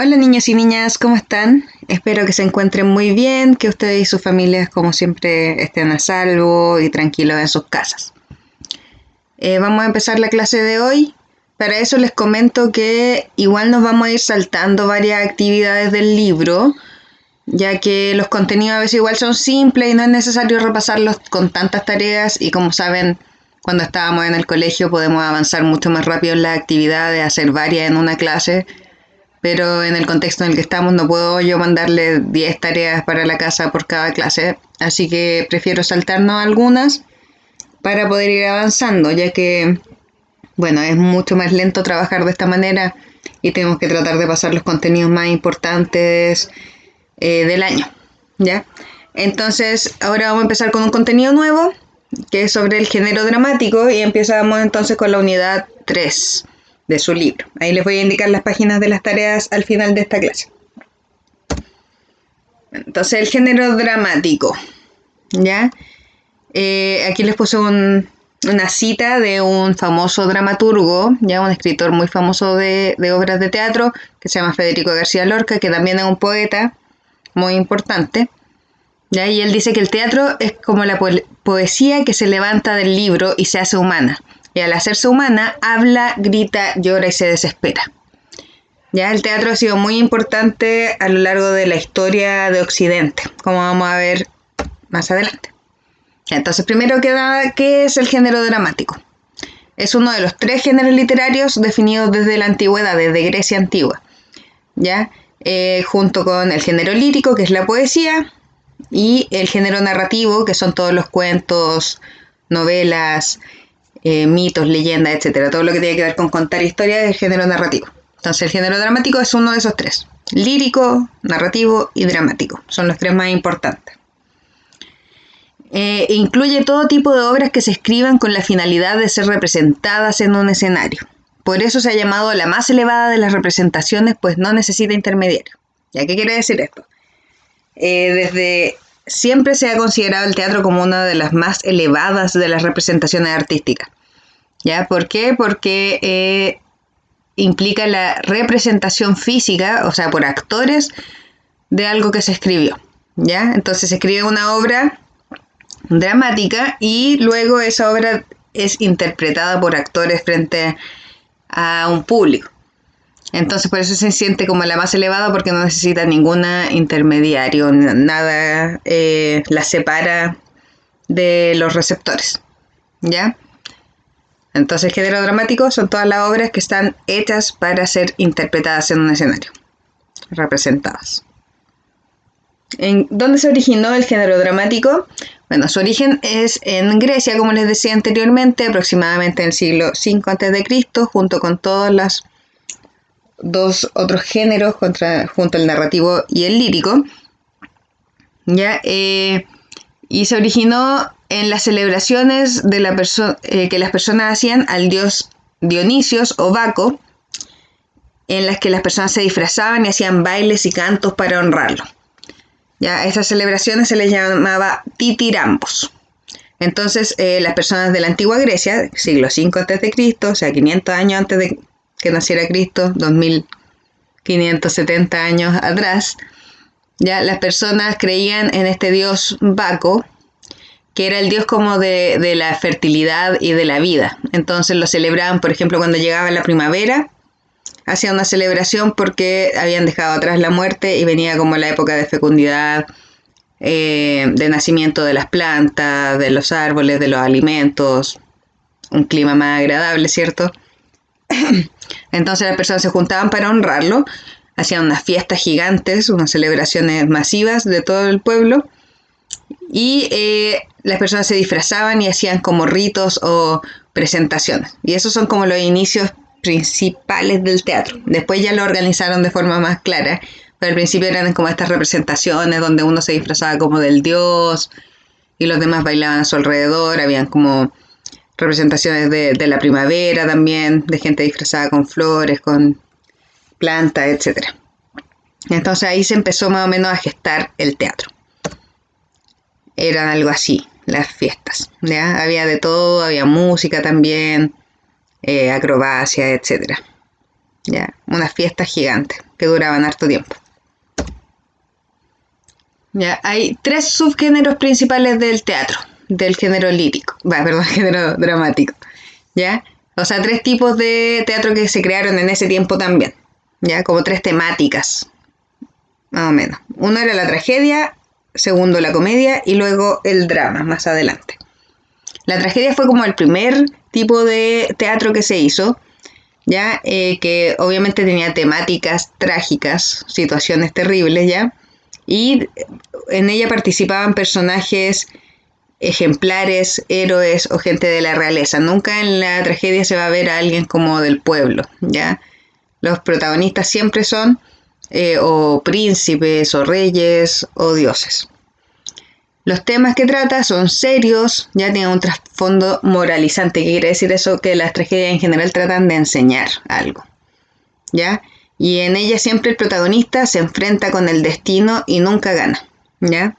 Hola niños y niñas, ¿cómo están? Espero que se encuentren muy bien, que ustedes y sus familias como siempre estén a salvo y tranquilos en sus casas. Vamos a empezar la clase de hoy. Para eso les comento que igual nos vamos a ir saltando varias actividades del libro, ya que los contenidos a veces igual son simples y no es necesario repasarlos con tantas tareas y como saben, cuando estábamos en el colegio podemos avanzar mucho más rápido en las actividades, hacer varias en una clase. Pero en el contexto en el que estamos no puedo yo mandarle 10 tareas para la casa por cada clase, así que prefiero saltarnos algunas para poder ir avanzando, ya que, bueno, es mucho más lento trabajar de esta manera y tenemos que tratar de pasar los contenidos más importantes del año, ¿ya? Entonces, ahora vamos a empezar con un contenido nuevo, que es sobre el género dramático, y empezamos entonces con la unidad 3 de su libro. Ahí les voy a indicar las páginas de las tareas al final de esta clase. Entonces, el género dramático, ¿ya? Aquí les puse una cita de un famoso dramaturgo, ya un escritor muy famoso de obras de teatro, que se llama Federico García Lorca, que también es un poeta muy importante, ¿ya? Y él dice que el teatro es como la poesía que se levanta del libro y se hace humana. Y al hacerse humana, habla, grita, llora y se desespera. Ya el teatro ha sido muy importante a lo largo de la historia de Occidente, como vamos a ver más adelante. Entonces, primero que nada, ¿qué es el género dramático? Es uno de los 3 géneros literarios definidos desde la antigüedad, desde Grecia antigua, ¿ya? Junto con el género lírico, que es la poesía, y el género narrativo, que son todos los cuentos, novelas, mitos, leyendas, etcétera. Todo lo que tiene que ver con contar historias es el género narrativo. Entonces el género dramático es uno de esos 3. Lírico, narrativo y dramático. Son los 3 más importantes. Incluye todo tipo de obras que se escriban con la finalidad de ser representadas en un escenario. Por eso se ha llamado la más elevada de las representaciones, pues no necesita intermediario. ¿Ya qué quiere decir esto? Desde siempre se ha considerado el teatro como una de las más elevadas de las representaciones artísticas. ¿Ya? ¿Por qué? Porque implica la representación física, o sea, por actores, de algo que se escribió. ¿Ya? Entonces se escribe una obra dramática y luego esa obra es interpretada por actores frente a un público. Entonces por eso se siente como la más elevada, porque no necesita ningún intermediario, nada la separa de los receptores, ¿ya? Entonces el género dramático son todas las obras que están hechas para ser interpretadas en un escenario, representadas. ¿En dónde se originó el género dramático? Bueno, su origen es en Grecia, como les decía anteriormente, aproximadamente en el siglo V a.C., junto con todos los 2 otros géneros, junto al narrativo y el lírico, ¿ya? Y se originó en las celebraciones de que las personas hacían al dios Dionisios o Baco, en las que las personas se disfrazaban y hacían bailes y cantos para honrarlo. Ya, a estas celebraciones se les llamaba titirambos. Entonces, las personas de la antigua Grecia, siglo V a.C., o sea, 500 años antes de que naciera Cristo, 2570 años atrás, ya las personas creían en este dios Baco, que era el dios como de la fertilidad y de la vida. Entonces lo celebraban, por ejemplo, cuando llegaba la primavera, hacían una celebración porque habían dejado atrás la muerte y venía como la época de fecundidad, de nacimiento de las plantas, de los árboles, de los alimentos, un clima más agradable, ¿cierto? Entonces las personas se juntaban para honrarlo, hacían unas fiestas gigantes, unas celebraciones masivas de todo el pueblo, y las personas se disfrazaban y hacían como ritos o presentaciones. Y esos son como los inicios principales del teatro. Después ya lo organizaron de forma más clara, pero al principio eran como estas representaciones donde uno se disfrazaba como del dios y los demás bailaban a su alrededor. Habían como representaciones de la primavera también, de gente disfrazada con flores, con plantas, etc. Entonces ahí se empezó más o menos a gestar el teatro. Eran algo así, las fiestas, ¿ya? Había de todo, había música también, acrobacia, etc. ¿ya? Unas fiestas gigantes que duraban harto tiempo. Ya, hay 3 subgéneros principales del teatro, del género lírico, perdón, género dramático, ¿ya? O sea, 3 tipos de teatro que se crearon en ese tiempo también, ¿ya? Como 3 temáticas, más o menos. Uno era la tragedia, segundo la comedia y luego el drama, más adelante. La tragedia fue como el primer tipo de teatro que se hizo, ¿ya? Que obviamente tenía temáticas trágicas, situaciones terribles, ¿ya? Y en ella participaban personajes ejemplares, héroes o gente de la realeza. Nunca en la tragedia se va a ver a alguien como del pueblo, ¿ya? Los protagonistas siempre son o príncipes o reyes o dioses. Los temas que trata son serios, ya tienen un trasfondo moralizante. ¿Qué quiere decir eso? Que las tragedias en general tratan de enseñar algo, ¿ya? Y en ella siempre el protagonista se enfrenta con el destino y nunca gana, ¿ya?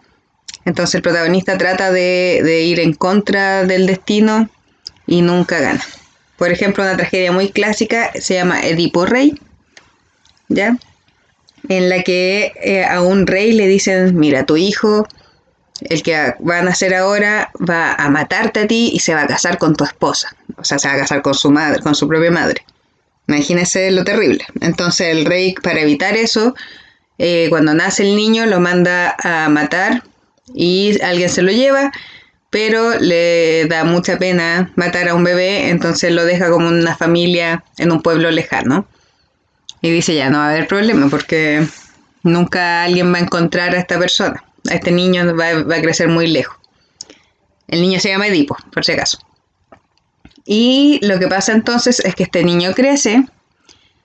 Entonces el protagonista trata de ir en contra del destino y nunca gana. Por ejemplo, una tragedia muy clásica se llama Edipo Rey, ¿ya? En la que a un rey le dicen, mira, tu hijo, el que va a nacer ahora, va a matarte a ti y se va a casar con tu esposa. O sea, se va a casar con su madre, con su propia madre. Imagínese lo terrible. Entonces el rey, para evitar eso, cuando nace el niño lo manda a matar y alguien se lo lleva, pero le da mucha pena matar a un bebé, entonces lo deja como una familia en un pueblo lejano. Y dice, ya no va a haber problema porque nunca alguien va a encontrar a esta persona. A este niño va a crecer muy lejos. El niño se llama Edipo, por si acaso. Y lo que pasa entonces es que este niño crece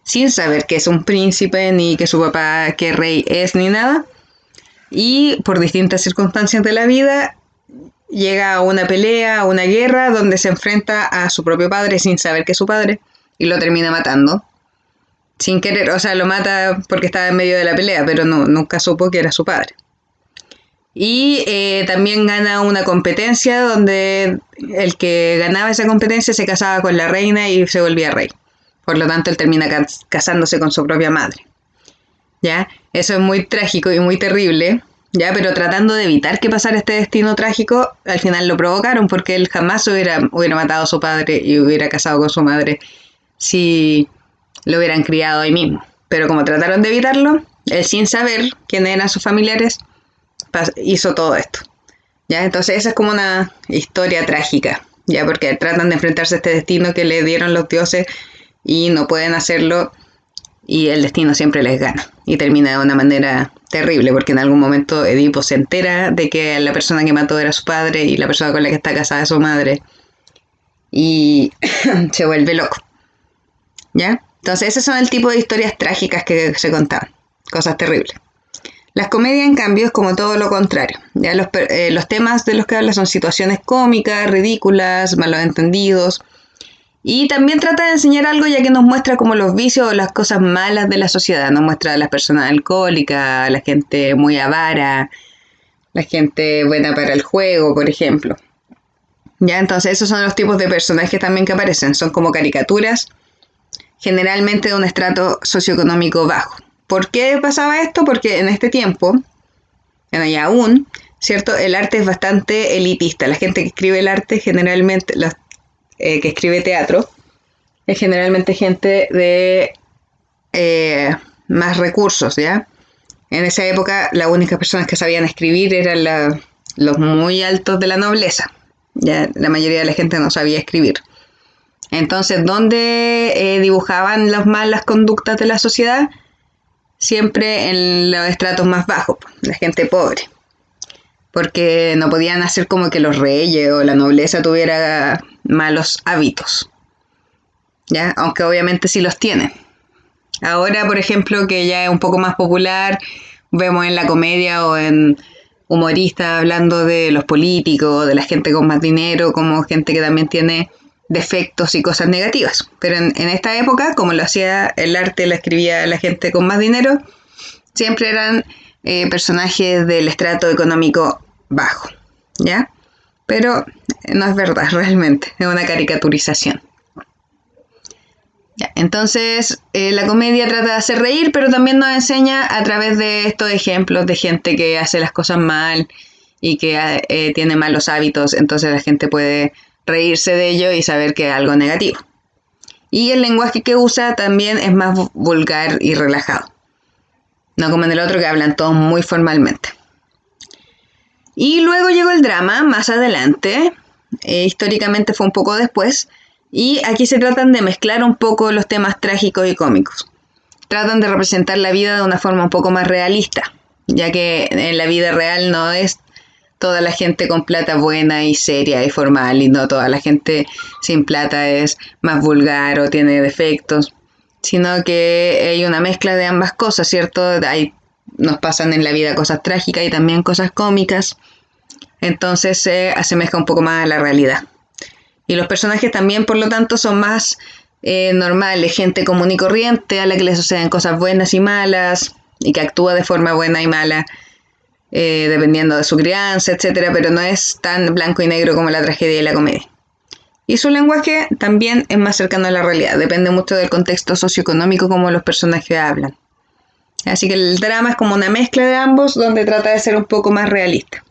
sin saber que es un príncipe, ni que su papá, qué rey es, ni nada. Y por distintas circunstancias de la vida, llega a una pelea, a una guerra, donde se enfrenta a su propio padre sin saber que es su padre, y lo termina matando. Sin querer, o sea, lo mata porque estaba en medio de la pelea, pero nunca supo que era su padre. Y también gana una competencia donde el que ganaba esa competencia se casaba con la reina y se volvía rey. Por lo tanto, él termina casándose con su propia madre. ¿Ya? Eso es muy trágico y muy terrible, ¿ya? Pero tratando de evitar que pasara este destino trágico, al final lo provocaron porque él jamás hubiera matado a su padre y hubiera casado con su madre si lo hubieran criado ahí mismo. Pero como trataron de evitarlo, él sin saber quiénes eran sus familiares, hizo todo esto. ¿Ya? Entonces esa es como una historia trágica, ¿ya? Porque tratan de enfrentarse a este destino que le dieron los dioses y no pueden hacerlo y el destino siempre les gana y termina de una manera terrible porque en algún momento Edipo se entera de que la persona que mató era su padre y la persona con la que está casada es su madre y se vuelve loco, ¿ya? Entonces ese son el tipo de historias trágicas que se contaban, cosas terribles. Las comedias, en cambio, es como todo lo contrario. ¿Ya? Los temas de los que habla son situaciones cómicas, ridículas, malos entendidos. Y también trata de enseñar algo ya que nos muestra como los vicios o las cosas malas de la sociedad. Nos muestra a las personas alcohólicas, a la gente muy avara, la gente buena para el juego, por ejemplo. ¿Ya? Entonces esos son los tipos de personajes también que aparecen. Son como caricaturas, generalmente de un estrato socioeconómico bajo. ¿Por qué pasaba esto? Porque en este tiempo, bueno, y aún, ¿cierto? El arte es bastante elitista. La gente que escribe el arte, generalmente, que escribe teatro, es generalmente gente de más recursos, ¿ya? En esa época, las únicas personas que sabían escribir eran los muy altos de la nobleza. Ya la mayoría de la gente no sabía escribir. Entonces, ¿dónde dibujaban las malas conductas de la sociedad? Siempre en los estratos más bajos, la gente pobre. Porque no podían hacer como que los reyes o la nobleza tuviera malos hábitos, ¿ya? Aunque obviamente sí los tienen. Ahora, por ejemplo, que ya es un poco más popular, vemos en la comedia o en humoristas hablando de los políticos, de la gente con más dinero, como gente que también tiene defectos y cosas negativas. Pero en esta época, como lo hacía el arte, lo escribía la gente con más dinero, siempre eran personajes del estrato económico bajo, ¿ya? Pero no es verdad realmente, es una caricaturización. Ya, entonces, la comedia trata de hacer reír, pero también nos enseña a través de estos ejemplos de gente que hace las cosas mal y que tiene malos hábitos, entonces la gente puede reírse de ello y saber que es algo negativo. Y el lenguaje que usa también es más vulgar y relajado, no como en el otro que hablan todos muy formalmente. Y luego llegó el drama, más adelante, históricamente fue un poco después, y aquí se tratan de mezclar un poco los temas trágicos y cómicos. Tratan de representar la vida de una forma un poco más realista, ya que en la vida real no es toda la gente con plata buena y seria y formal, y no toda la gente sin plata es más vulgar o tiene defectos, sino que hay una mezcla de ambas cosas, ¿cierto? Nos pasan en la vida cosas trágicas y también cosas cómicas, entonces se asemeja un poco más a la realidad. Y los personajes también, por lo tanto, son más normales, gente común y corriente a la que le suceden cosas buenas y malas y que actúa de forma buena y mala dependiendo de su crianza, etcétera, pero no es tan blanco y negro como la tragedia y la comedia. Y su lenguaje también es más cercano a la realidad, depende mucho del contexto socioeconómico como los personajes hablan. Así que el drama es como una mezcla de ambos donde trata de ser un poco más realista.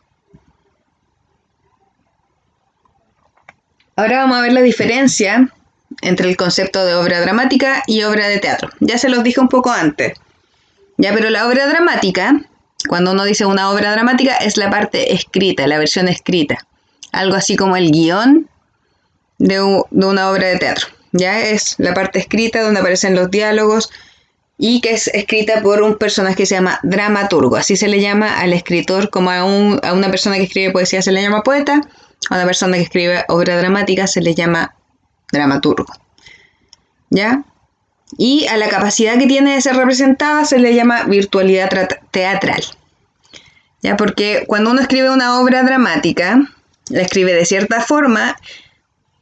Ahora vamos a ver la diferencia entre el concepto de obra dramática y obra de teatro. Ya se los dije un poco antes. Ya, pero la obra dramática, cuando uno dice una obra dramática, es la parte escrita, la versión escrita. Algo así como el guión de una obra de teatro. Ya es la parte escrita donde aparecen los diálogos y que es escrita por un personaje que se llama dramaturgo. Así se le llama al escritor, como a una persona que escribe poesía se le llama poeta. A una persona que escribe obra dramática se le llama dramaturgo. ¿Ya? Y a la capacidad que tiene de ser representada se le llama virtualidad teatral. ¿Ya? Porque cuando uno escribe una obra dramática, la escribe de cierta forma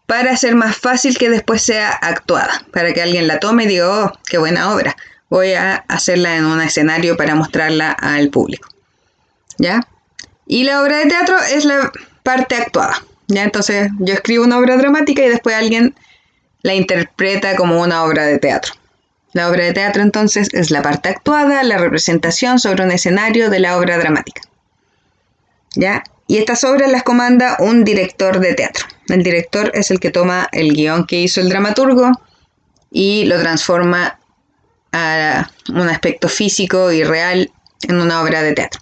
para hacer más fácil que después sea actuada. Para que alguien la tome y diga, oh, qué buena obra. Voy a hacerla en un escenario para mostrarla al público. ¿Ya? Y la obra de teatro es la parte actuada. ¿Ya? Entonces yo escribo una obra dramática y después alguien la interpreta como una obra de teatro. La obra de teatro entonces es la parte actuada, la representación sobre un escenario de la obra dramática. ¿Ya? Y estas obras las comanda un director de teatro. El director es el que toma el guión que hizo el dramaturgo y lo transforma a un aspecto físico y real en una obra de teatro.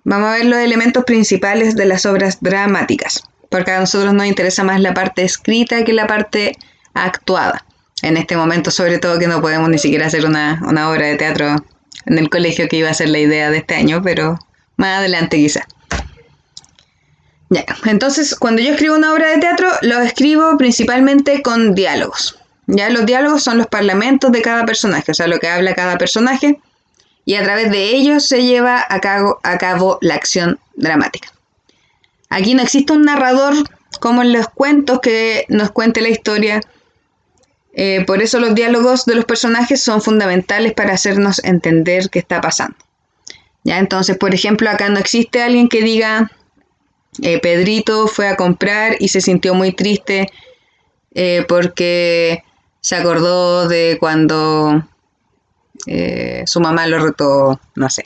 Vamos a ver los elementos principales de las obras dramáticas, porque a nosotros nos interesa más la parte escrita que la parte actuada. En este momento, sobre todo, que no podemos ni siquiera hacer una obra de teatro en el colegio, que iba a ser la idea de este año, pero más adelante quizá. Ya, entonces, cuando yo escribo una obra de teatro, lo escribo principalmente con diálogos. Ya, los diálogos son los parlamentos de cada personaje, o sea, lo que habla cada personaje, y a través de ellos se lleva a cabo la acción dramática. Aquí no existe un narrador como en los cuentos que nos cuente la historia. Por eso los diálogos de los personajes son fundamentales para hacernos entender qué está pasando. ¿Ya? Entonces, por ejemplo, acá no existe alguien que diga Pedrito fue a comprar y se sintió muy triste porque se acordó de cuando su mamá lo retó, no sé.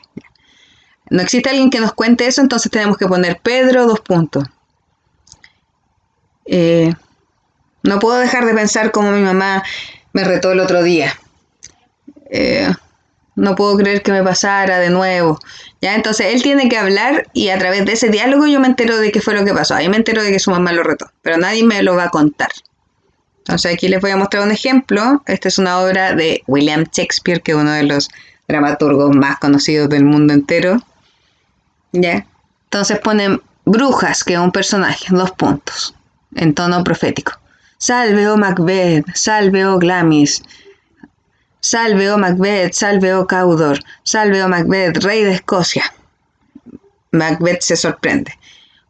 No existe alguien que nos cuente eso, entonces tenemos que poner Pedro, : no puedo dejar de pensar cómo mi mamá me retó el otro día. No puedo creer que me pasara de nuevo. ¿Ya? Entonces él tiene que hablar y a través de ese diálogo yo me entero de qué fue lo que pasó. Ahí me entero de que su mamá lo retó, pero nadie me lo va a contar. Entonces aquí les voy a mostrar un ejemplo. Esta es una obra de William Shakespeare, que es uno de los dramaturgos más conocidos del mundo entero. ¿Ya? Entonces ponen Brujas, que es un personaje, : en tono profético. Salve, oh Macbeth, salve, oh Glamis. Salve, oh Macbeth, salve, oh Cawdor. Salve, oh Macbeth, rey de Escocia. Macbeth se sorprende.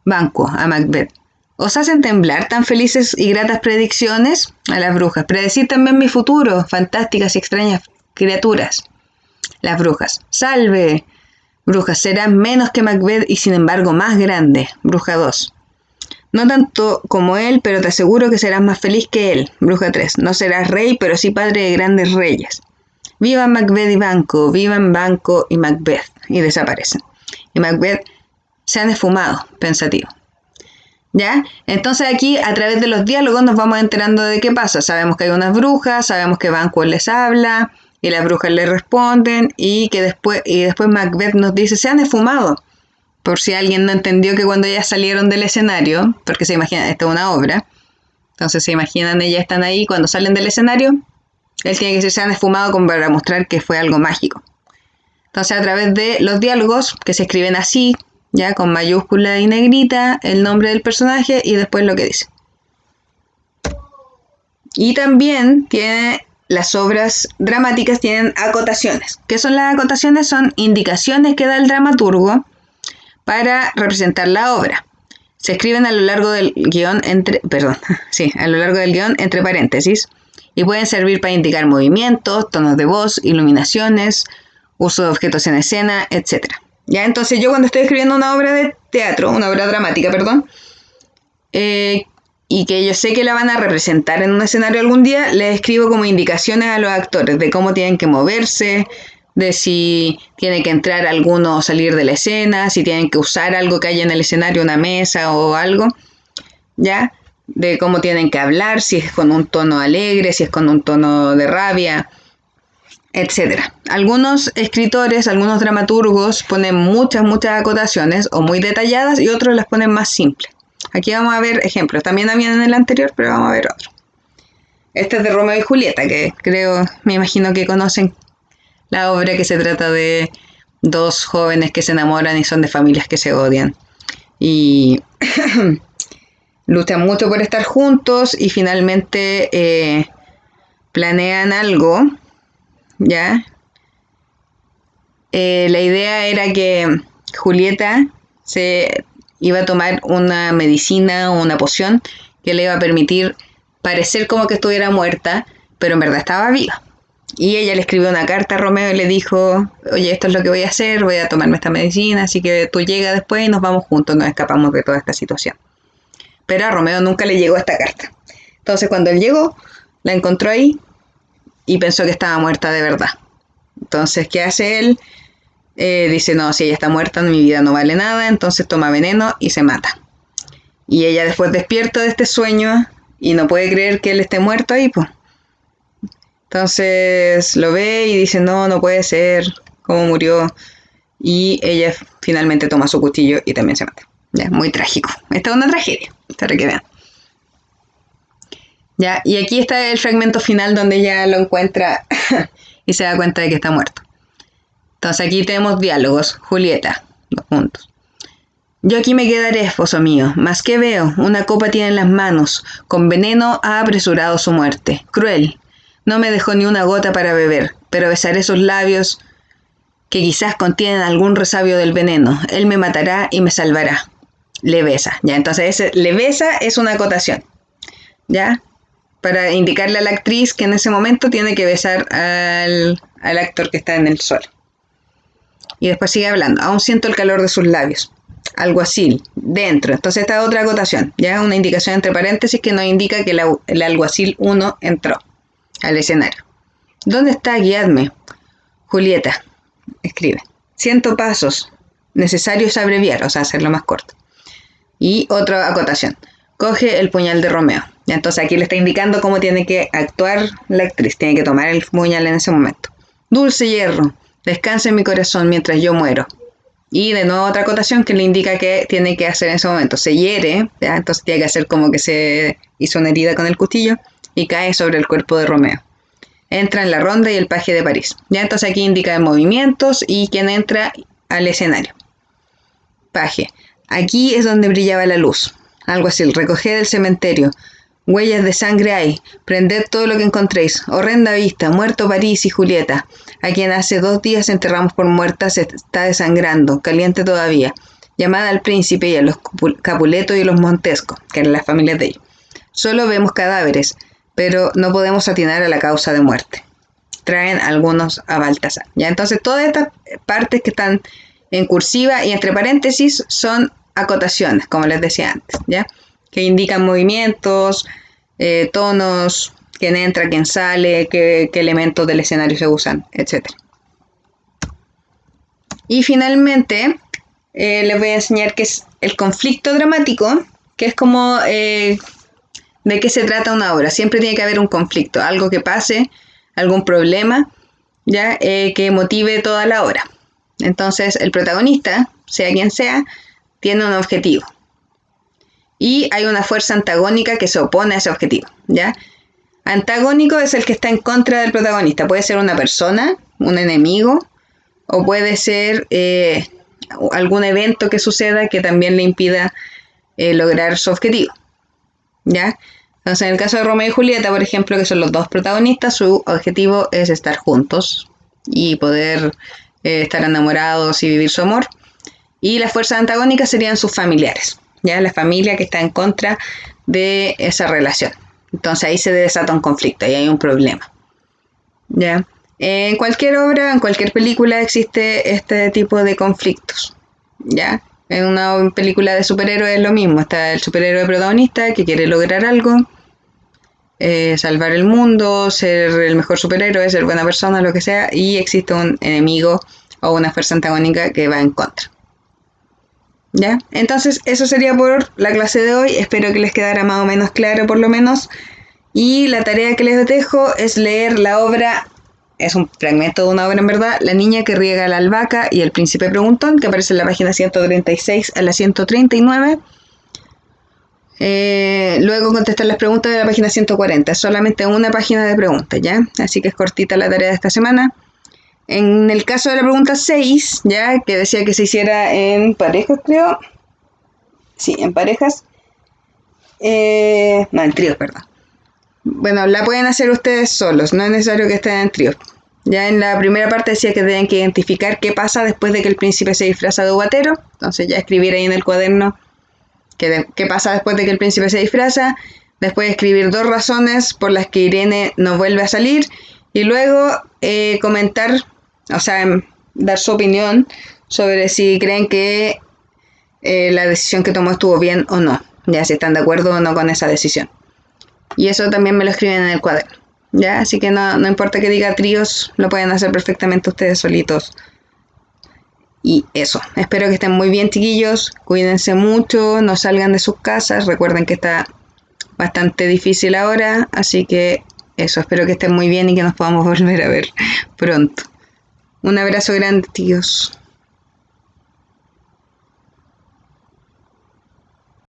Banquo a Macbeth. ¿Os hacen temblar tan felices y gratas predicciones? A las brujas. Predecir también mi futuro, fantásticas y extrañas criaturas. Las brujas. Salve, brujas, serán menos que Macbeth y sin embargo más grande. Bruja 2. No tanto como él, pero te aseguro que serás más feliz que él. Bruja 3. No serás rey, pero sí padre de grandes reyes. Viva Macbeth y Banco, vivan Banco y Macbeth. Y desaparecen. Y Macbeth se han esfumado, pensativo. ¿Ya? Entonces aquí, a través de los diálogos, nos vamos enterando de qué pasa. Sabemos que hay unas brujas, sabemos que Banquo les habla, y las brujas le responden, y después Macbeth nos dice, se han esfumado. Por si alguien no entendió que cuando ellas salieron del escenario, porque se imaginan, esta es una obra, entonces se imaginan, ellas están ahí, cuando salen del escenario, él tiene que decir, se han esfumado como para mostrar que fue algo mágico. Entonces, a través de los diálogos, que se escriben así, ya con mayúscula y negrita, el nombre del personaje y después lo que dice. Y también tiene las obras dramáticas, tienen acotaciones. ¿Qué son las acotaciones? Son indicaciones que da el dramaturgo para representar la obra. Se escriben a lo largo del guión a lo largo del guión entre paréntesis y pueden servir para indicar movimientos, tonos de voz, iluminaciones, uso de objetos en escena, etc. Ya, entonces yo cuando estoy escribiendo una obra de teatro, una obra dramática, y que yo sé que la van a representar en un escenario algún día, les escribo como indicaciones a los actores de cómo tienen que moverse, de si tiene que entrar alguno o salir de la escena, si tienen que usar algo que haya en el escenario, una mesa o algo, ¿ya? De cómo tienen que hablar, si es con un tono alegre, si es con un tono de rabia, etcétera. Algunos escritores, algunos dramaturgos ponen muchas acotaciones o muy detalladas y otros las ponen más simples. Aquí vamos a ver ejemplos. También habían en el anterior, pero vamos a ver otro. Este es de Romeo y Julieta, que me imagino que conocen la obra, que se trata de dos jóvenes que se enamoran y son de familias que se odian. Y luchan mucho por estar juntos y finalmente planean algo, ¿ya? La idea era que Julieta se iba a tomar una medicina o una poción que le iba a permitir parecer como que estuviera muerta, pero en verdad estaba viva. Y ella le escribió una carta a Romeo y le dijo, oye, esto es lo que voy a hacer, voy a tomarme esta medicina, así que tú llegas después y nos vamos juntos, nos escapamos de toda esta situación. Pero a Romeo nunca le llegó esta carta. Entonces cuando él llegó, la encontró ahí y pensó que estaba muerta de verdad. Entonces, ¿qué hace él? Dice, no, si ella está muerta, mi vida no vale nada, entonces toma veneno y se mata. Y ella después despierta de este sueño y no puede creer que él esté muerto ahí, pues. Entonces lo ve y dice, no puede ser, cómo murió. Y ella finalmente toma su cuchillo y también se mata. Ya, muy trágico. Esta es una tragedia, para que vean. Ya, y aquí está el fragmento final donde ella lo encuentra y se da cuenta de que está muerto. Entonces aquí tenemos diálogos. Julieta, dos puntos. Yo aquí me quedaré, esposo mío, mas que veo, una copa tiene en las manos, con veneno ha apresurado su muerte. Cruel, no me dejó ni una gota para beber, pero besaré sus labios que quizás contienen algún resabio del veneno. Él me matará y me salvará. Le besa, ¿ya? Entonces ese le besa es una acotación, ¿ya? Para indicarle a la actriz que en ese momento tiene que besar al actor que está en el suelo. Y después sigue hablando. Aún siento el calor de sus labios. Alguacil, dentro. Entonces esta es otra acotación, ya una indicación entre paréntesis que nos indica que el alguacil 1 entró al escenario. ¿Dónde está? Guiadme. Julieta, escribe. 100 pasos. Necesario es abreviar, o sea, hacerlo más corto. Y otra acotación. Coge el puñal de Romeo. Y entonces aquí le está indicando cómo tiene que actuar la actriz. Tiene que tomar el puñal en ese momento. Dulce hierro, descansa en mi corazón mientras yo muero. Y de nuevo otra acotación que le indica que tiene que hacer en ese momento. Se hiere, ¿ya? Entonces tiene que hacer como que se hizo una herida con el cuchillo y cae sobre el cuerpo de Romeo. Entra en la ronda y el paje de París. Ya, entonces aquí indica movimientos y quién entra al escenario. Paje. Aquí es donde brillaba la luz. Algo así. Recoged del cementerio. Huellas de sangre hay. Prended todo lo que encontréis. Horrenda vista. Muerto París y Julieta, a quien hace 2 días enterramos por muerta, se está desangrando, caliente todavía. Llamad al príncipe y a los Capuleto y los Montesco, que eran las familias de ellos. Solo vemos cadáveres, pero no podemos atinar a la causa de muerte. Traen algunos a Baltasar. Ya, entonces todas estas partes que están en cursiva y entre paréntesis son acotaciones, como les decía antes, ¿ya? que indican movimientos, tonos, quién entra, quién sale, qué elementos del escenario se usan, etc. Y finalmente les voy a enseñar qué es el conflicto dramático, que es como de qué se trata una obra. Siempre tiene que haber un conflicto, algo que pase, algún problema, ya que motive toda la obra. Entonces el protagonista, sea quien sea, tiene un objetivo. Y hay una fuerza antagónica que se opone a ese objetivo, ¿ya? Antagónico es el que está en contra del protagonista. Puede ser una persona, un enemigo, o puede ser algún evento que suceda que también le impida lograr su objetivo, ¿ya? Entonces, en el caso de Romeo y Julieta, por ejemplo, que son los dos protagonistas, su objetivo es estar juntos y poder estar enamorados y vivir su amor. Y las fuerzas antagónicas serían sus familiares, ¿ya? La familia que está en contra de esa relación. Entonces ahí se desata un conflicto, ahí hay un problema, ¿ya? En cualquier obra, en cualquier película existe este tipo de conflictos, ¿ya? En una película de superhéroes es lo mismo, está el superhéroe protagonista que quiere lograr algo, salvar el mundo, ser el mejor superhéroe, ser buena persona, lo que sea, y existe un enemigo o una fuerza antagónica que va en contra. ¿Ya? Entonces eso sería por la clase de hoy, espero que les quedara más o menos claro por lo menos, y la tarea que les dejo es leer la obra, es un fragmento de una obra en verdad, La niña que riega la albahaca y el príncipe preguntón, que aparece en la página 136 a la 139. Luego contestar las preguntas de la página 140, es solamente una página de preguntas, ¿ya? Así que es cortita la tarea de esta semana. En el caso de la pregunta 6, ya que decía que se hiciera en parejas, creo. Sí, en parejas. No, en tríos, perdón. Bueno, la pueden hacer ustedes solos, no es necesario que estén en tríos. Ya en la primera parte decía que deben que identificar qué pasa después de que el príncipe se disfraza de guatero. Entonces ya escribir ahí en el cuaderno qué pasa después de que el príncipe se disfraza. Después escribir 2 razones por las que Irene no vuelve a salir. Y luego comentar, o sea, dar su opinión sobre si creen que la decisión que tomó estuvo bien o no, ya si están de acuerdo o no con esa decisión. Y eso también me lo escriben en el cuaderno, ya, así que no importa que diga tríos, lo pueden hacer perfectamente ustedes solitos. Y eso, espero que estén muy bien, chiquillos, cuídense mucho, no salgan de sus casas, recuerden que está bastante difícil ahora, así que eso, espero que estén muy bien y que nos podamos volver a ver pronto. Un abrazo grande, tíos.